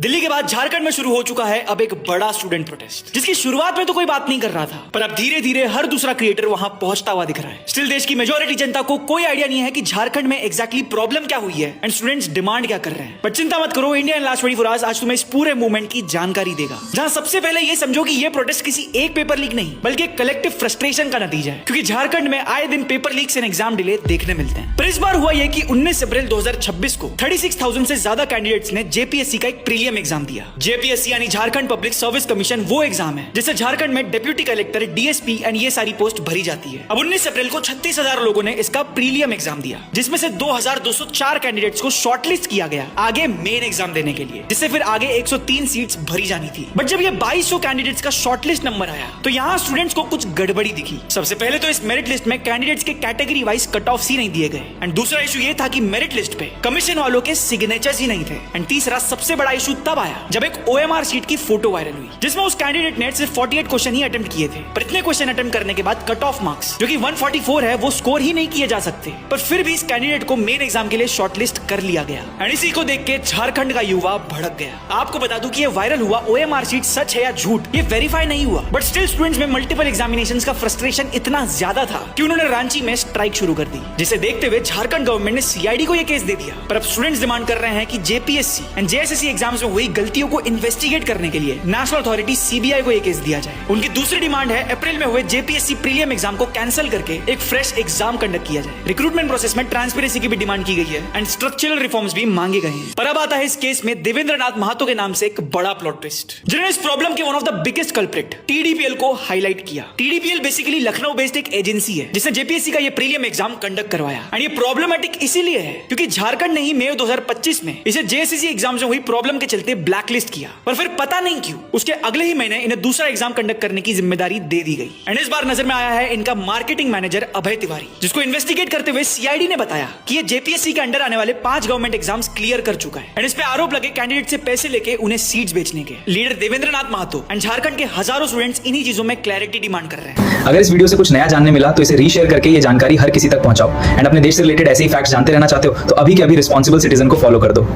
दिल्ली के बाद झारखंड में शुरू हो चुका है अब एक बड़ा स्टूडेंट प्रोटेस्ट, जिसकी शुरुआत में तो कोई बात नहीं कर रहा था, पर अब धीरे धीरे हर दूसरा क्रिएटर वहां पहुंचता हुआ दिख रहा है। स्टिल देश की मेजॉरिटी जनता को कोई आइडिया नहीं है कि झारखंड में एग्जैक्टली प्रॉब्लम क्या हुई है एंड स्टूडेंट्स डिमांड क्या कर रहे हैं। बट चिंता मत करो, इंडिया इन लास्ट 24 आवर्स आज तुम्हें इस पूरे मूवमेंट की जानकारी देगा, जहां सबसे पहले ये समझो कि ये प्रोटेस्ट किसी एक पेपर लीक नहीं बल्कि एक कलेक्टिव फ्रस्ट्रेशन का नतीजा है, क्योंकि झारखंड में आए दिन paper leaks and exam delay देखने मिलते हैं। पर इस बार हुआ यह कि 19 अप्रैल 2026 को 36,000 से ज्यादा कैंडिडेट्स ने जेपीएससी का एक प्रीलियम एग्जाम दिया। जेपीएससी यानी झारखंड पब्लिक सर्विस कमीशन वो एग्जाम है जिससे झारखंड में डिप्यूटी कलेक्टर, डीएसपी एंड ये सारी पोस्ट भरी जाती है। अब 19 अप्रैल को 36,000 लोगों ने इसका प्रीलियम एग्जाम दिया, जिसमें से 2,204 कैंडिडेट्स को शॉर्टलिस्ट किया गया आगे मेन एग्जाम देने के लिए, जिससे फिर आगे 103 सीट्स भरी जानी थी। बट जब ये 2200 कैंडिडेट्स का शॉर्टलिस्ट नंबर आया तो यहाँ स्टूडेंट्स को कुछ गड़बड़ी दिखी। सबसे पहले तो इस मेरिट लिस्ट में कैंडिडेट्स के कैटेगरी वाइज कट ऑफ ही नहीं दिए गए, एंड दूसरा इशू ये था कि मेरिट लिस्ट पे कमीशन वालों के सिग्नेचर्स ही नहीं थे, एंड तीसरा सबसे बड़ा इशू तब आया जब एक ओएमआर शीट की फोटो वायरल हुई जिसमें उस कैंडिडेट ने सिर्फ 48 क्वेश्चन ही अटेम्प्ट किए थे, पर इतने क्वेश्चन अटेम्प्ट करने के बाद कट ऑफ मार्क्स जो कि 144 है वो स्कोर ही नहीं किए जा सकते, पर फिर भी इस कैंडिडेट को मेन एग्जाम के लिए शॉर्टलिस्ट कर लिया गया। एंड इसी को देख के झारखंड का युवा भड़क गया। आपको बता दूं कि ये वायरल हुआ ओएमआर शीट सच है या झूठ ये वेरीफाई नहीं हुआ, बट स्टिल स्टूडेंट्स में मल्टीपल एग्जामिनेशंस का फ्रस्ट्रेशन इतना ज्यादा था कि उन्होंने रांची में स्ट्राइक शुरू कर दी, जिसे देखते हुए झारखंड गवर्नमेंट ने सीआईडी को यह केस दे दिया। पर अब स्टूडेंट्स डिमांड कर रहे हैं कि जेपीएससी एंड जेएसएससी एग्जाम्स में हुई गलतियों को इन्वेस्टिगेट करने के लिए नेशनल अथॉरिटी सीबीआई को यह केस दिया जाए। उनकी दूसरी डिमांड है अप्रैल में हुए जेपीएससी प्रीलियम एग्जाम को कैंसिल करके एक फ्रेश एग्जाम कंडक्ट किया जाए। रिक्रूटमेंट प्रोसेस में ट्रांसपेरेंसी की भी डिमांड की गई है एंड स्ट्रक्चरल रिफॉर्म्स भी मांगे गए हैं। पर अब आता है इस केस में देवेंद्र नाथ महतो के नाम से एक बड़ा प्लॉट ट्विस्ट, जिन्होंने इस प्रॉब्लम के one of the biggest culprit TDPL को हाईलाइट किया। टीडीपीएल बेसिकली लखनऊ बेस्ड एक एजेंसी है जिसने जेपीएससी का ये प्रीलियम एग्जाम कंडक्ट करवाया, एंड ये प्रॉब्लमेटिक इसीलिए है क्योंकि झारखंड ने ही मई 2025 में इसे जेएसएससी एग्जाम्स में हुई प्रॉब्लम के चलते ब्लैकलिस्ट किया, पर फिर पता नहीं क्यों उसके अगले ही महीने इन्हें दूसरा एग्जाम कंडक्ट करने की जिम्मेदारी दे दी गई। एंड इस बार नजर में आया है इनका मार्केटिंग मैनेजर अभय तिवारी, जिसको इन्वेस्टिगेट करते हुए सीआईडी ने बताया कि ये जेपीएससी के अंडर आने वाले 5 गवर्नमेंट एग्जाम्स क्लियर कर चुका है, एंड इस पे आरोप लगे कैंडिडेट से पैसे लेके उन्हें सीट्स बेचने के। लीडर देवेंद्र नाथ महतो एंड झारखंड के हजारों स्टूडेंट्स इन्हीं चीजों में क्लैरिटी डिमांड कर रहे हैं। अगर इस वीडियो से कुछ नया जानने मिला तो इसे रीशेयर करके ये जानकारी हर किसी तक पहुंचाओ, एंड अपने देश से रिलेटेड ऐसे ही फैक्ट्स जानते रहना चाहते हो तो अभी के अभी रिस्पॉन्सिबल सिटीजन को फॉलो कर दो।